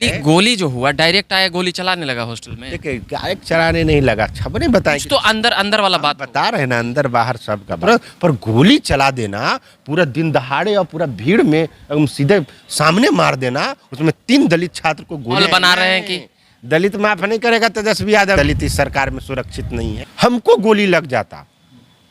गोली जो हुआ डायरेक्ट आया, गोली चलाने लगा हॉस्टल में। देखिए डायरेक्ट चलाने नहीं लगा, खबरें बताएं तो अंदर अंदर वाला बात बता रहे हैं ना, अंदर बाहर सबका पर गोली चला देना पूरा दिन दहाड़े और पूरा भीड़ में एकदम सीधे सामने मार देना, उसमें 3 दलित छात्र को गोली बना रहे हैं कि दलित माफ नहीं करेगा तेजस्वी यादव। दलित इस सरकार में सुरक्षित नहीं है, हमको गोली लग जाता।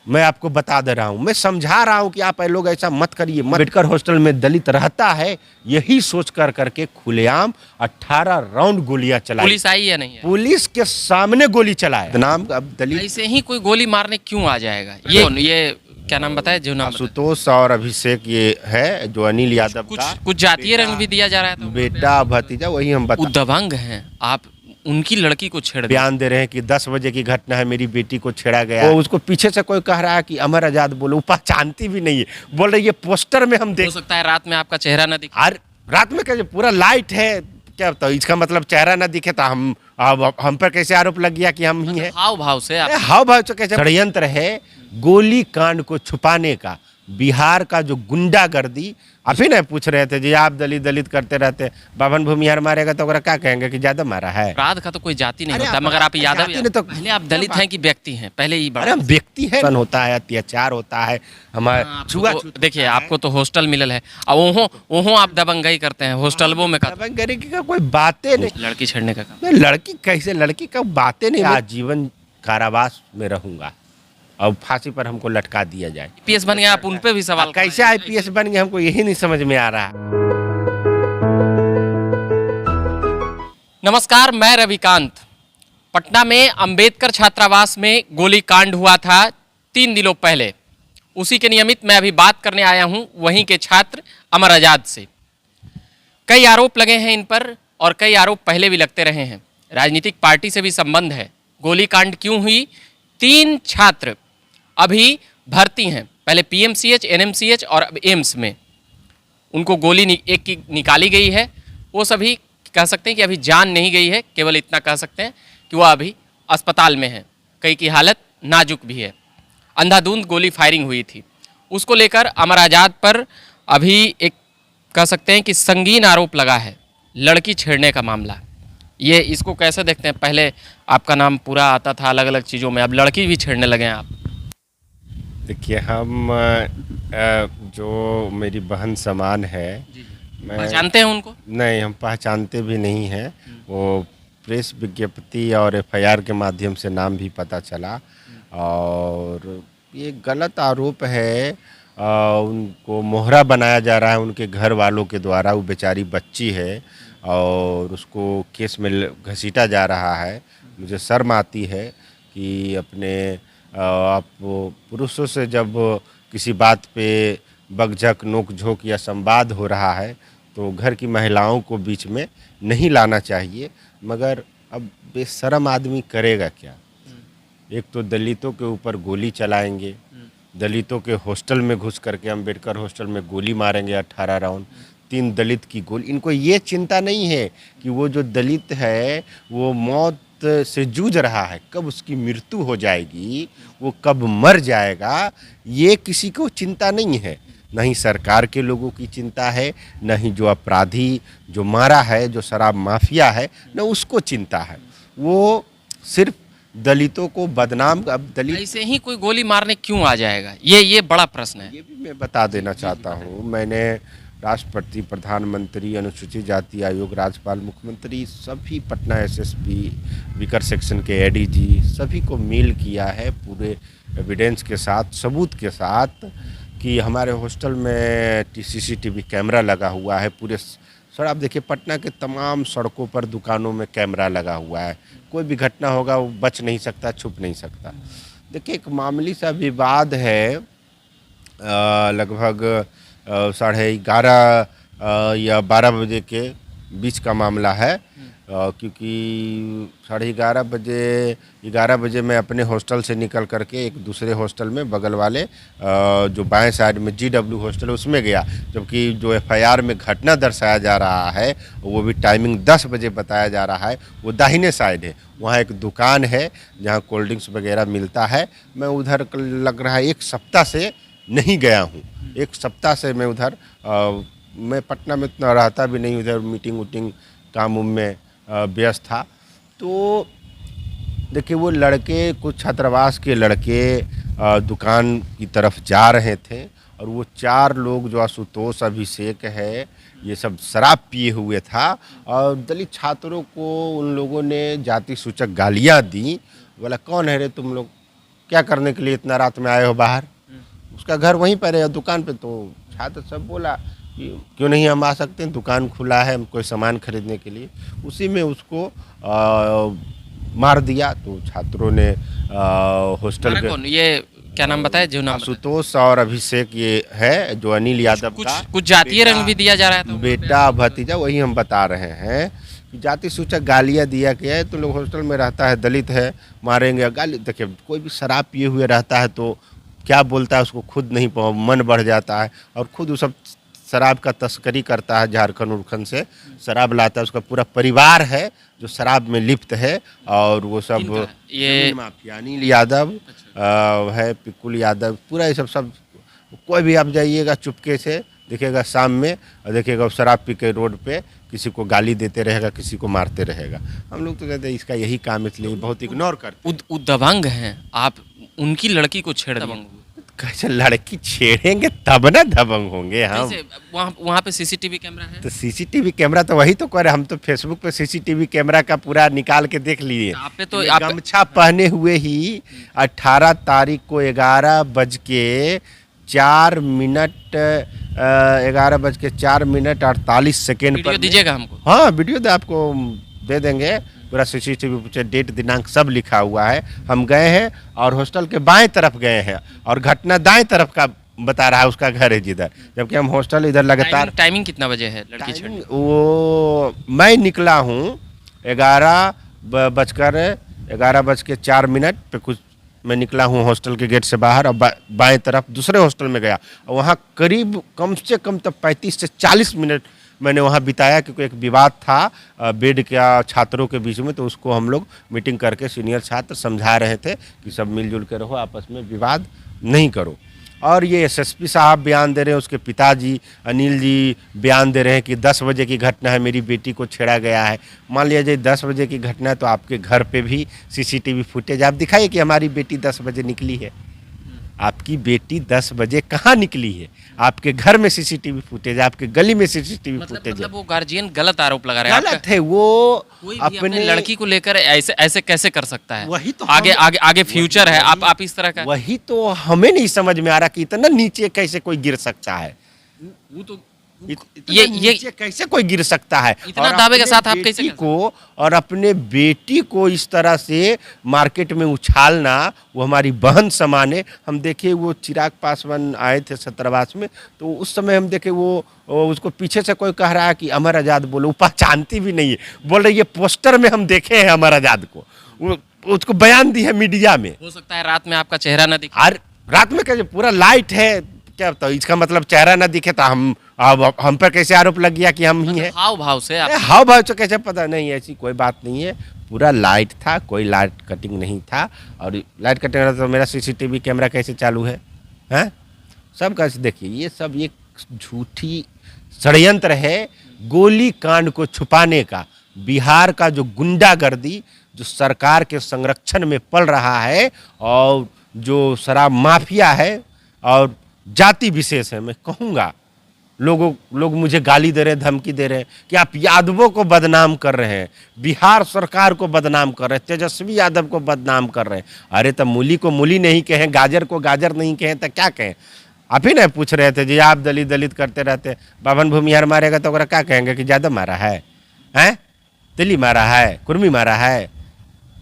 मैं आपको बता दे रहा हूँ, मैं समझा रहा हूँ कि आप लोग ऐसा मत करिए। अम्बेडकर हॉस्टल में दलित रहता है, यही सोच कर करके खुलेआम 18 राउंड गोलियां चलाई। पुलिस आई या नहीं है? पुलिस के सामने गोली चलाए। नाम अब दलित ऐसे ही कोई गोली मारने क्यों आ जाएगा? ये क्या नाम बताया जो नाम? आशुतोष और अभिषेक ये है, जो अनिल यादव का कुछ जातीय रंग भी दिया जा रहा है। तो बेटा भतीजा वही हम बता। दबंग हैं आप, उनकी लड़की को छेड़ बयान दे रहे हैं कि 10 बजे की घटना है, मेरी बेटी को छेड़ा गया। वो उसको पीछे से कोई कह रहा है कि अमर आजाद बोलो, वो पहचानती भी नहीं है, बोल रही है पोस्टर में हम देख। हो सकता है रात में आपका चेहरा न दिखे। और रात में कैसे पूरा लाइट है क्या, तो इसका मतलब चेहरा ना दिखे तो हम पर कैसे आरोप लग गया कि हम ही हैं? हाव भाव से हाव भाव से कैसे? षड्यंत्र है गोली कांड को छुपाने का। बिहार का जो गुंडागर्दी, अभी नहीं पूछ रहे थे जी आप दलित दलित करते रहते, बावन भूमिहार मारेगा तो क्या कहेंगे कि ज्यादा मारा है? अपराध का तो कोई जाति नहीं होता, मगर आप यादव ने तो पहले आप दलित हैं कि व्यक्ति हैं? पहले ही बड़ा व्यक्ति है, होता है, अत्याचार होता है हमारे। देखिए आपको तो हॉस्टल मिलल है, अब ओहो आप दबंगई करते हैं हॉस्टलों में। दबंगई का कोई बातें नहीं, लड़की छेड़ने का काम। लड़की कैसे, लड़की का बातें नहीं। आजीवन कारावास में रहूंगा और फांसी पर हमको लटका दिया जाए। आईपीएस बन गया, आप उन पे भी सवाल। कैसे आईपीएस बन गए, हमको यही नहीं समझ में आ रहा। नमस्कार, मैं रविकांत। पटना में अंबेडकर छात्रावास में गोली कांड हुआ था 3 दिनों पहले। उसी के नियमित मैं अभी बात करने आया हूं वहीं के छात्र अमर आजाद से। कई आरोप लगे हैं इन पर और कई आरोप पहले भी लगते रहे हैं। राजनीतिक पार्टी से भी संबंध है। गोली कांड क्यों हुई? 3 छात्र अभी भर्ती हैं, पहले पीएमसीएच, एनएमसीएच और अब एम्स में। उनको गोली एक की निकाली गई है। वो सभी कह सकते हैं कि अभी जान नहीं गई है, केवल इतना कह सकते हैं कि वह अभी अस्पताल में है। कई की हालत नाजुक भी है। अंधाधुंध गोली फायरिंग हुई थी, उसको लेकर अमर आजाद पर अभी एक कह सकते हैं कि संगीन आरोप लगा है, लड़की छेड़ने का मामला। ये इसको कैसे देखते हैं? पहले आपका नाम पूरा आता था अलग अलग चीज़ों में, अब लड़की भी छेड़ने लगे हैं आप। देखिए हम जो मेरी बहन समान है, मैं पहचानते हैं उनको? नहीं, हम पहचानते भी नहीं हैं। वो प्रेस विज्ञप्ति और एफआईआर के माध्यम से नाम भी पता चला और ये गलत आरोप है। उनको मोहरा बनाया जा रहा है उनके घर वालों के द्वारा। वो बेचारी बच्ची है और उसको केस में घसीटा जा रहा है। मुझे शर्म आती है कि अपने आप पुरुषों से जब किसी बात पे बकझक नोक-झोंक या संवाद हो रहा है तो घर की महिलाओं को बीच में नहीं लाना चाहिए, मगर अब बेशर्म आदमी करेगा क्या? एक तो दलितों के ऊपर गोली चलाएंगे, दलितों के हॉस्टल में घुस करके अम्बेडकर हॉस्टल में गोली मारेंगे 18 राउंड, 3 दलित की गोली। इनको ये चिंता नहीं है कि वो जो दलित है वो मौत से जूझ रहा है, कब उसकी मृत्यु हो जाएगी, वो कब मर जाएगा, ये किसी को चिंता नहीं है। नहीं सरकार के लोगों की चिंता है, नहीं जो अपराधी जो मारा है, जो शराब माफिया है, न उसको चिंता है। वो सिर्फ दलितों को बदनाम। अब दलित ऐसे ही कोई गोली मारने क्यों आ जाएगा? ये बड़ा प्रश्न है। ये भी मैं बता देना चाहता हूँ। मैंने राष्ट्रपति, प्रधानमंत्री, अनुसूचित जाति आयोग, राज्यपाल, मुख्यमंत्री, सभी पटना एसएसपी, विकर सेक्शन के एडीजी, सभी को मेल किया है पूरे एविडेंस के साथ, सबूत के साथ कि हमारे हॉस्टल में सीसीटीवी कैमरा लगा हुआ है। पूरे सर आप देखिए पटना के तमाम सड़कों पर, दुकानों में कैमरा लगा हुआ है। कोई भी घटना होगा वो बच नहीं सकता, छुप नहीं सकता। देखिए एक मामूली सा विवाद है, लगभग 11:30 या 12 बजे के बीच का मामला है। क्योंकि 11:30 बजे मैं अपने हॉस्टल से निकल करके एक दूसरे हॉस्टल में, बगल वाले जो बाएं साइड में जीडब्ल्यू हॉस्टल, उसमें गया। जबकि जो एफआईआर में घटना दर्शाया जा रहा है वो भी टाइमिंग 10 बजे बताया जा रहा है, वो दाहिने साइड है। वहाँ एक दुकान है जहाँ कोल्ड ड्रिंक्स वगैरह मिलता है। मैं उधर लग रहा है 1 सप्ताह से नहीं गया हूँ। 1 सप्ताह से मैं उधर मैं पटना में इतना रहता भी नहीं, उधर मीटिंग काम उम में व्यस्त था। तो देखिए वो लड़के, कुछ छात्रावास के लड़के दुकान की तरफ जा रहे थे और वो 4 लोग जो आशुतोष, अभिषेक है, ये सब शराब पिए हुए था और दलित छात्रों को उन लोगों ने जाति सूचक गालियाँ दी। बोला कौन है रे तुम लोग, क्या करने के लिए इतना रात में आए हो बाहर? उसका घर वहीं पर है दुकान पे। तो छात्र सब बोला कि क्यों नहीं हम आ सकते हैं, दुकान खुला है कोई सामान खरीदने के लिए। उसी में उसको मार दिया। तो छात्रों ने हॉस्टल मारा के कौन? ये क्या नाम बताया जो नाम बताया? आशुतोष और अभिषेक ये है, जो अनिल यादव कुछ का कुछ जातीय रंग भी दिया जा रहा था बेटा भतीजा, वही हम बता रहे हैं कि जाति सूचक गालियाँ दिया गया है। तो लोग हॉस्टल में रहता है, दलित है, मारेंगे गाली। देखिए कोई भी शराब पिए हुए रहता है तो क्या बोलता है उसको खुद नहीं मन बढ़ जाता है और खुद वो सब शराब का तस्करी करता है। झारखंड उरखंड से शराब लाता है, उसका पूरा परिवार है जो शराब में लिप्त है। और वो सब ये माफिया अनिल यादव है, पिकुल यादव, पूरा ये सब कोई भी आप जाइएगा चुपके से देखिएगा शाम में, और देखिएगा शराब पी के रोड पे किसी को गाली देते रहेगा, किसी को मारते रहेगा। हम लोग तो कहते हैं इसका यही काम, इसलिए बहुत इग्नोर करते। दबंग हैं आप, उनकी लड़की को छेड़ दिया। कैसे लड़की छेड़ेंगे तब ना दबंग होंगे हम। वहाँ पे सीसीटीवी कैमरा है? तो सीसीटीवी कैमरा तो वही तो करे, हम तो फेसबुक पे सीसीटीवी कैमरा का पूरा निकाल के देख लिए। आप पे तो गमछा पहने हुए ही 18 तारीख को 11:04 48 सेकेंड पर दीजिएगा हमको। हाँ वीडियो तो आपको दे देंगे, पूरा सीसीटीवी पे डेट दिनांक सब लिखा हुआ है। हम गए हैं और हॉस्टल के बाएं तरफ गए हैं और घटना दाएं तरफ का बता रहा है, उसका घर है जिधर, जबकि हम हॉस्टल इधर लगातार। टाइमिंग कितना बजे है लड़की छेड़ने? वो मैं निकला हूँ 11:04 पे कुछ मैं निकला हूँ हॉस्टल के गेट से बाहर और बाएं तरफ दूसरे हॉस्टल में गया और वहाँ करीब कम से कम तब 35 से 40 मिनट मैंने वहाँ बिताया, क्योंकि एक विवाद था बेड का छात्रों के बीच में। तो उसको हम लोग मीटिंग करके सीनियर छात्र समझा रहे थे कि सब मिलजुल के रहो, आपस में विवाद नहीं करो। और ये एसएसपी साहब बयान दे रहे हैं, उसके पिताजी अनिल जी बयान दे रहे हैं कि 10 बजे की घटना है, मेरी बेटी को छेड़ा गया है। मान लिया जाए 10 बजे की घटना है तो आपके घर पे भी सीसीटीवी फुटेज आप दिखाइए कि हमारी बेटी 10 बजे निकली है। आपकी बेटी 10 बजे कहाँ निकली है? आपके घर में सीसीटीवी फुटेज, आपके गली में सीसीटीवी फुटेज। मतलब वो गार्जियन गलत आरोप लगा रहे हैं। गलत है वो। कोई भी अपने लड़की को लेकर ऐसे कैसे कर सकता है? वही तो आगे फ्यूचर है, आप इस तरह का। वही तो हमें नहीं समझ में आ रहा कि इतना नीचे कैसे कोई गिर सकता है। वो तो ये कैसे कोई गिर सकता है? इतना दावे के साथ आप कैसे को और अपने बेटी को इस तरह से मार्केट में उछालना, वो हमारी बहन समान है। हम देखे वो चिराग पासवान आए थे छात्रावास में, तो उस समय हम देखे वो उसको पीछे से कोई कह रहा है कि अमर आज़ाद बोलो, वो पहचानती भी नहीं है, बोल रही है पोस्टर में हम देखे हैं अमर आज़ाद को। उसको बयान दी है मीडिया में। हो सकता है रात में आपका चेहरा न दिखे। और रात में कैसे पूरा लाइट है क्या, तो इसका मतलब चेहरा ना दिखे तो हम पर कैसे आरोप लग गया कि हम ही हैं? हाव भाव से हाव भाव से कैसे पता? नहीं, ऐसी कोई बात नहीं है। पूरा लाइट था, कोई लाइट कटिंग नहीं था। और लाइट कटिंग रहा तो मेरा सीसीटीवी कैमरा कैसे चालू है? हैं सब कैसे? देखिए ये सब एक झूठी षड्यंत्र है गोली कांड को छुपाने का। बिहार का जो गुंडागर्दी जो सरकार के संरक्षण में पल रहा है और जो शराब माफिया है और जाति विशेष है, मैं कहूँगा लोग मुझे गाली दे रहे हैं, धमकी दे रहे हैं कि आप यादवों को बदनाम कर रहे हैं, बिहार सरकार को बदनाम कर रहे हैं, तेजस्वी यादव को बदनाम कर रहे हैं। अरे तो मूली को मूली नहीं कहें, गाजर को गाजर नहीं कहें तो क्या कहें? आप ही ना पूछ रहे थे जी, आप दलित दलित करते रहते, बावन भूमिहार मारेगा तो क्या कहेंगे कि यादव मारा है, हैं दिल्ली मारा है, कुर्मी मारा है,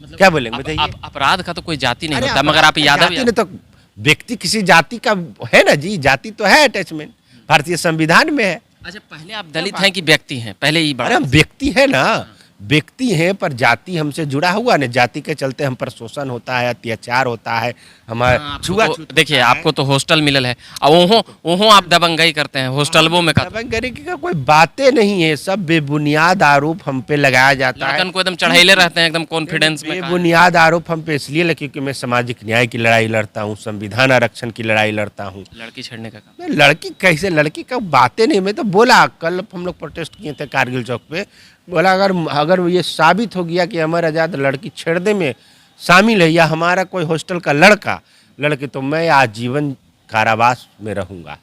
मतलब क्या बोलेंगे बताइए? अपराध का तो कोई जाति नहीं होता, मगर आप यादव तो व्यक्ति किसी जाति का है ना जी, जाति तो है अटैचमेंट, भारतीय संविधान में है। अच्छा पहले आप दलित हैं कि व्यक्ति हैं? पहले ही अरे हम व्यक्ति है ना, व्यक्ति हैं, पर जाति हमसे जुड़ा हुआ ना, जाति के चलते हम पर शोषण होता है, अत्याचार होता है, हमारा छुआ। देखिए आपको तो हॉस्टल मिलल है, ओहो आप दबंगई करते हैं हॉस्टलों में। दबंगई की कोई बातें नहीं है, सब बेबुनियाद आरोप हम पे लगाया जाता है। को एकदम चढ़ाइले रहते हैं, एकदम कॉन्फिडेंस में। बेबुनियाद आरोप हम पे इसलिए लगे क्योंकि मैं सामाजिक न्याय की लड़ाई लड़ता हूँ, संविधान आरक्षण की लड़ाई लड़ता हूँ। लड़की छेड़ने का काम? लड़की कैसे? लड़की का बातें नहीं, मैं तो बोला कल हम लोग प्रोटेस्ट किए थे कारगिल चौक पे, बोला अगर अगर ये साबित हो गया कि अमर आज़ाद लड़की छेड़ने में शामिल है या हमारा कोई हॉस्टल का लड़की तो मैं आजीवन कारावास में रहूँगा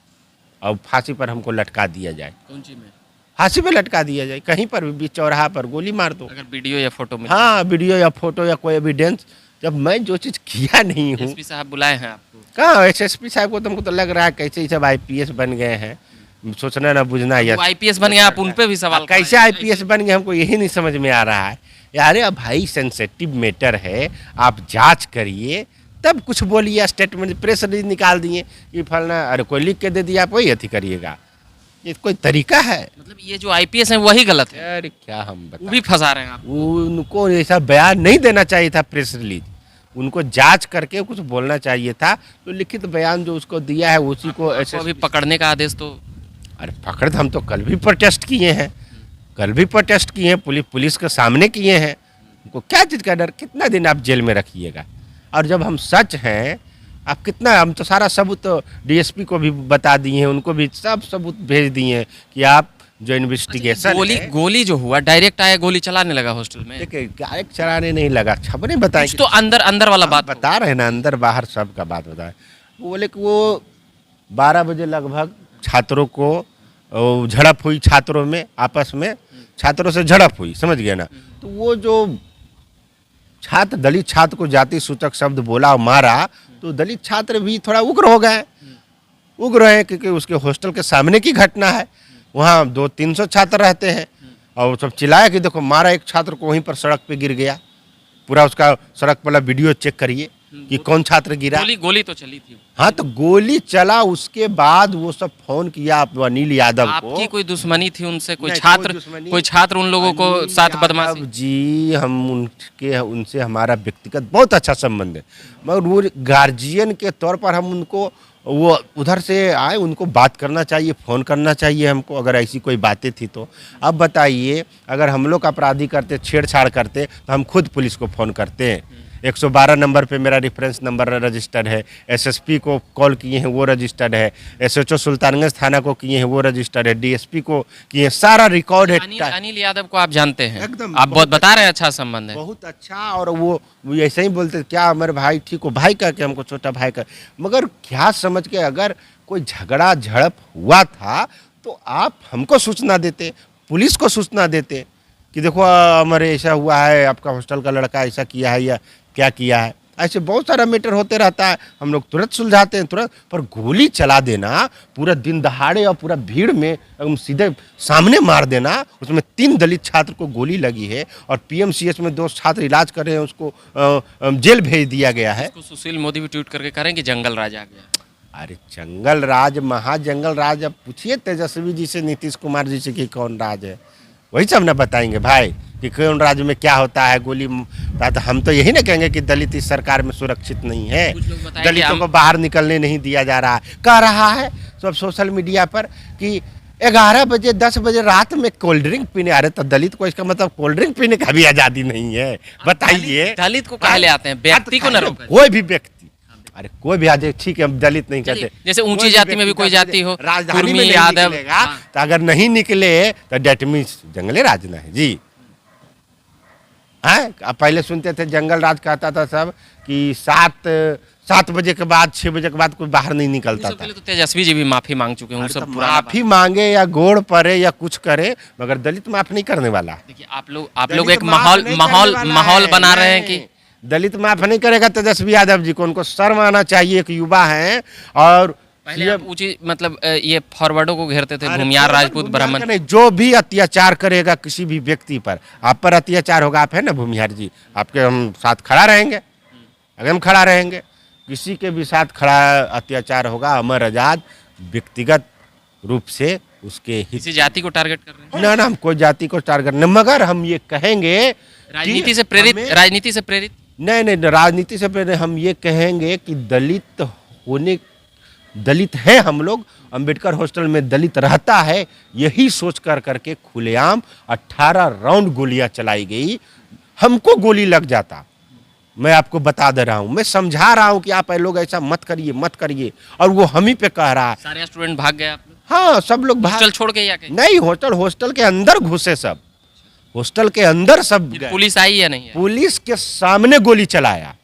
और फांसी पर हमको लटका दिया जाए। कौन सी में? फांसी पे लटका दिया जाए, कहीं पर भी चौराहा पर गोली मार दो। अगर वीडियो या फोटो में? हाँ, वीडियो या फोटो या कोई एविडेंस, जब मैं जो चीज़ किया नहीं हूँ। एसपी साहब बुलाए हैं आपको? कहाँ एसएसपी साहब को, तुमको तो लग रहा है कैसे ये सब आईपीएस बन गए हैं, सोचना ना बुझना। वो आईपीएस बन गया, आप उन पे भी सवाल कैसे आईपीएस बन गए, हमको यही नहीं समझ में आ रहा है यार। अब भाई सेंसिटिव मैटर है, आप जांच करिए तब कुछ बोलिए। स्टेटमेंट प्रेस रिलीज निकाल दिए कि फलना, अरे कोई लिख के दे दिया, आप वही अथी करिएगा, ये कोई तरीका है? मतलब ये जो आईपीएस है वही गलत है? अरे क्या हम वो बताएं, भी फंसा रहे हैं आप? उनको ऐसा बयान नहीं देना चाहिए था प्रेस रिलीज, उनको जांच करके कुछ बोलना चाहिए था। तो लिखित बयान जो उसको दिया है उसी को ऐसे अभी पकड़ने का आदेश तो? अरे पकड़, हम तो कल भी प्रोटेस्ट किए हैं, पुलिस के सामने किए हैं। उनको क्या चीज़ का डर, कितना दिन आप जेल में रखिएगा? और जब हम सच हैं, आप कितना, हम तो सारा सबूत तो डीएसपी को भी बता दिए हैं, उनको भी सब सबूत भेज दिए हैं कि आप जो इन्वेस्टिगेशन गोली जो हुआ डायरेक्ट आया, गोली चलाने लगा हॉस्टल में? देखिए डायरेक्ट चलाने नहीं लगा, खबरें बताएं तो अंदर वाला बात बता रहे हैं ना, अंदर बाहर सब का बात बताए। वो बोले कि वो 12 बजे लगभग छात्रों को झड़प हुई, छात्रों में आपस में छात्रों से झड़प हुई, समझ गए ना। तो वो जो छात्र, दलित छात्र को जाति सूचक शब्द बोला और मारा, तो दलित छात्र भी थोड़ा उग्र हो गए, उग्र हैं क्योंकि उसके हॉस्टल के सामने की घटना है, वहाँ 200-300 छात्र रहते हैं और वो सब चिल्लाया कि देखो मारा, एक छात्र को वहीं पर सड़क पे गिर गया। पूरा उसका सड़क वाला वीडियो चेक करिए कि कौन छात्र गिरा। गोली तो चली थी? हाँ, तो गोली चला, उसके बाद वो सब फोन किया अनिल यादव को। आपकी कोई दुश्मनी थी उनसे? कोई नहीं, छात्र उन लोगों को साथ बदमाशी? जी हम उनसे हमारा व्यक्तिगत बहुत अच्छा संबंध है, मगर वो गार्जियन के तौर पर हम उनको, वो उधर से आए, उनको बात करना चाहिए, फ़ोन करना चाहिए हमको, अगर ऐसी कोई बातें थी तो। अब बताइए, अगर हम लोग अपराधी करते, छेड़छाड़ करते, तो हम खुद पुलिस को फ़ोन करते हैं। 112 नंबर पे मेरा रेफरेंस नंबर रजिस्टर्ड है, एसएसपी को कॉल किए हैं वो रजिस्टर्ड है, एसएचओ सुल्तानगंज थाना को किए हैं वो रजिस्टर्ड है, डीएसपी को किए, सारा रिकॉर्ड है। अनिल यादव को आप जानते हैं? एकदम, आप बहुत बता रहे हैं, अच्छा संबंध है, बहुत अच्छा। और वो ऐसे ही बोलते क्या मेरे भाई ठीक हो, भाई का के हमको छोटा भाई का, मगर क्या समझ के अगर कोई झगड़ा झड़प हुआ था तो आप हमको सूचना देते, पुलिस को सूचना देते कि देखो हमारे ऐसा हुआ है, आपका हॉस्टल का लड़का ऐसा किया है या क्या किया है। ऐसे बहुत सारा मैटर होते रहता है, हम लोग तुरंत सुलझाते हैं तुरंत। पर गोली चला देना पूरा दिन दहाड़े और पूरा भीड़ में एकदम सीधे सामने मार देना, उसमें 3 दलित छात्र को गोली लगी है और पीएमसीएच में 2 छात्र इलाज कर रहे हैं, उसको जेल भेज दिया गया है। सुशील मोदी भी ट्वीट करके कह रहे हैं कि जंगल राज आ गया। अरे जंगल राज, महाजंगल राज, अब पूछिए तेजस्वी जी से, नीतीश कुमार जी से कि कौन राज है, वही सब ना बताएंगे भाई कि कौन राज्य में क्या होता है। गोली तो हम तो यही ना कहेंगे कि दलित इस सरकार में सुरक्षित नहीं है, दलितों को बाहर निकलने नहीं दिया जा रहा है। कह रहा है सब सोशल मीडिया पर कि 11 बजे 10 बजे रात में कोल्ड ड्रिंक पीने आ रहे, तो दलित को इसका मतलब कोल्ड ड्रिंक पीने का भी आज़ादी नहीं है, बताइए। दलित को कहा ले आते हैं, व्यक्ति को न रोकें। कोई भी व्यक्ति, अरे कोई भी आज ठीक है, हम दलित नहीं कहते, जैसे ऊंची जाति में भी कोई जाति हो, राजधानी में यादव, तो अगर नहीं निकले तो डेट मीन्स जंगली राज ना है जी। हाँ, पहले सुनते थे जंगल राज कहता था सब कि 7 बजे के बाद 6 बजे के बाद कोई बाहर नहीं निकलता था। पहले तो तेजस्वी जी भी माफी मांग चुके हैं, सब माफी मांगे या गोड़ पड़े या कुछ करे, मगर दलित माफ नहीं करने वाला। देखिए आप लोग एक माहौल बना रहे हैं कि दलित माफ नहीं करेगा तेजस्वी यादव जी को, उनको शर्म आना चाहिए, एक युवा हैं। और पहले आप ऊंची मतलब ये फॉरवर्डों को घेरते थे, भूमियार, राजपूत, ब्राह्मण, नहीं, जो भी अत्याचार करेगा किसी भी व्यक्ति पर, आप पर अत्याचार होगा, आप है ना भूमिहार जी, आपके हम साथ खड़ा रहेंगे, अगर हम खड़ा रहेंगे, किसी के भी साथ खड़ा अत्याचार होगा, अमर आज़ाद व्यक्तिगत रूप से उसके किसी जाति को टारगेट कर रहे हैं? ना हम कोई जाति को टारगेट नहीं, मगर हम ये कहेंगे राजनीति से प्रेरित नहीं, राजनीति से प्रेरित हम ये कहेंगे कि दलित है हम लोग, अंबेडकर हॉस्टल में दलित रहता है, यही सोच करके खुलेआम 18 राउंड गोलियां चलाई गई, हमको गोली लग जाता। मैं आपको बता दे रहा हूं, मैं समझा रहा हूं कि आप लोग ऐसा मत करिए, और वो हम ही पे कह रहा है। सारे स्टूडेंट भाग गए आप लोग? हाँ, सब लोग हॉस्टल छोड़ के या नहीं, हॉस्टल के अंदर घुसे सब, हॉस्टल के अंदर सब गए। पुलिस आई या नहीं आई? पुलिस के सामने गोली चलाया,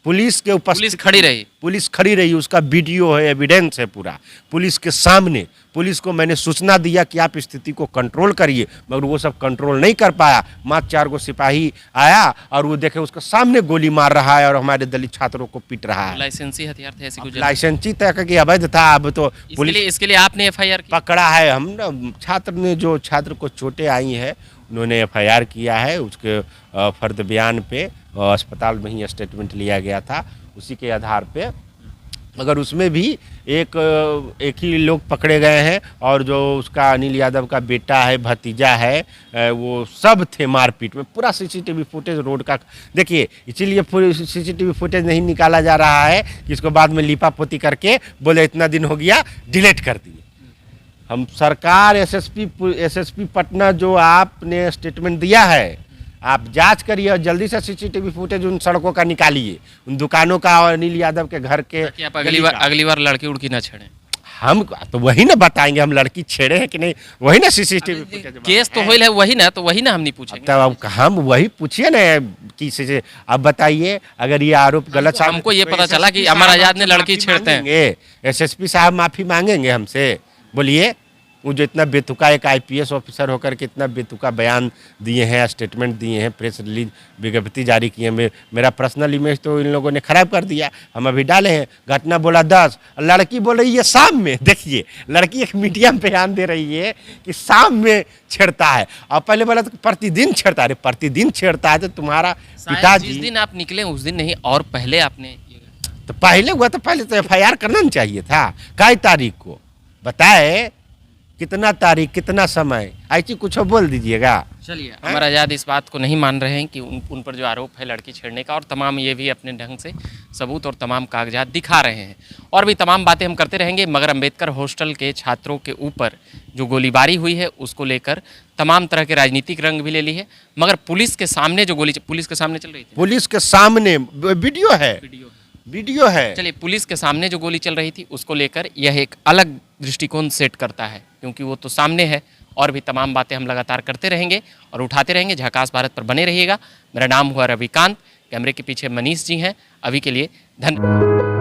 पुलिस के ऊपर पुलिस खड़ी रही? पुलिस खड़ी रही, उसका वीडियो है, एविडेंस है पूरा। पुलिस के सामने पुलिस को मैंने सूचना दिया कि आप स्थिति को कंट्रोल करिए, मगर वो सब कंट्रोल नहीं कर पाया। मात्र 4 गो सिपाही आया और वो देखे उसके सामने गोली मार रहा है और हमारे दलित छात्रों को पीट रहा है। लाइसेंसी हथियार थे ऐसी कुछ? लाइसेंसी तक की अवैध था। अब तो पुलिस इसके लिए आपने एफआईआर की? पकड़ा है। हम ना छात्र ने, जो छात्र को चोटें आई है उन्होंने एफआईआर किया है। उसके फर्द बयान पे अस्पताल में ही स्टेटमेंट लिया गया था, उसी के आधार पे। मगर उसमें भी एक ही लोग पकड़े गए हैं और जो उसका अनिल यादव का बेटा है, भतीजा है, वो सब थे मारपीट में। पूरा सीसीटीवी फुटेज रोड का देखिए, इसीलिए पूरी सीसीटीवी फुटेज नहीं निकाला जा रहा है कि इसको बाद में लिपापोती करके बोले इतना दिन हो गया डिलीट कर दिए। हम सरकार एसएसपी पटना जो आपने स्टेटमेंट दिया है, आप जांच करिए और जल्दी से सीसीटीवी फुटेज उन सड़कों का निकालिए, उन दुकानों का और अनिल यादव के घर के। ताकि आप अगली बार लड़की उड़की ना छेड़े। हम तो वही ना बताएंगे हम लड़की छेड़े हैं कि नहीं, वही ना सीसीटीवी फुटेज। केस तो होइल है वही ना, तो वही ना हम नहीं पूछेंगे। तब अब हम वही पूछिए ना कि अब बताइए, अगर ये आरोप गलत, हमको ये पता चला कि अमर आजाद ने लड़की छेड़ते हैं। एसएसपी साहब माफी मांगेंगे हमसे? बोलिए। वो जो इतना बेतुका एक आईपीएस ऑफिसर होकर के इतना बेतुका बयान दिए हैं, स्टेटमेंट दिए हैं, प्रेस रिलीज विज्ञप्ति जारी किए, मेरा पर्सनल इमेज तो इन लोगों ने खराब कर दिया। हम अभी डाले हैं, घटना बोला 10, लड़की बोल रही है शाम में। देखिए, लड़की एक मीडिया में बयान दे रही है कि शाम में छेड़ता है, और पहले बोला तो प्रतिदिन छेड़ता है। प्रतिदिन छेड़ता है तो तुम्हारा पिताजी, जिस दिन आप निकले उस दिन नहीं, और पहले आपने तो पहले हुआ तो पहले तो एफआईआर करना नहीं चाहिए था। कई तारीख को बताए, कितना तारीख, कितना समय, ऐसी कुछ बोल दीजिएगा। चलिए, अमर आजाद इस बात को नहीं मान रहे हैं कि उन पर जो आरोप है लड़की छेड़ने का, और तमाम ये भी अपने ढंग से सबूत और तमाम कागजात दिखा रहे हैं, और भी तमाम बातें हम करते रहेंगे। मगर अंबेडकर हॉस्टल के छात्रों के ऊपर जो गोलीबारी हुई है उसको लेकर तमाम तरह के राजनीतिक रंग भी ले ली है। मगर पुलिस के सामने जो गोली पुलिस के सामने चल रही थी, पुलिस के सामने वीडियो है। चलिए, पुलिस के सामने जो गोली चल रही थी उसको लेकर यह एक अलग दृष्टिकोण सेट करता है, क्योंकि वो तो सामने है। और भी तमाम बातें हम लगातार करते रहेंगे और उठाते रहेंगे। झकास भारत पर बने रहिएगा। मेरा नाम हुआ रविकांत, कैमरे के पीछे मनीष जी हैं। अभी के लिए धन्यवाद।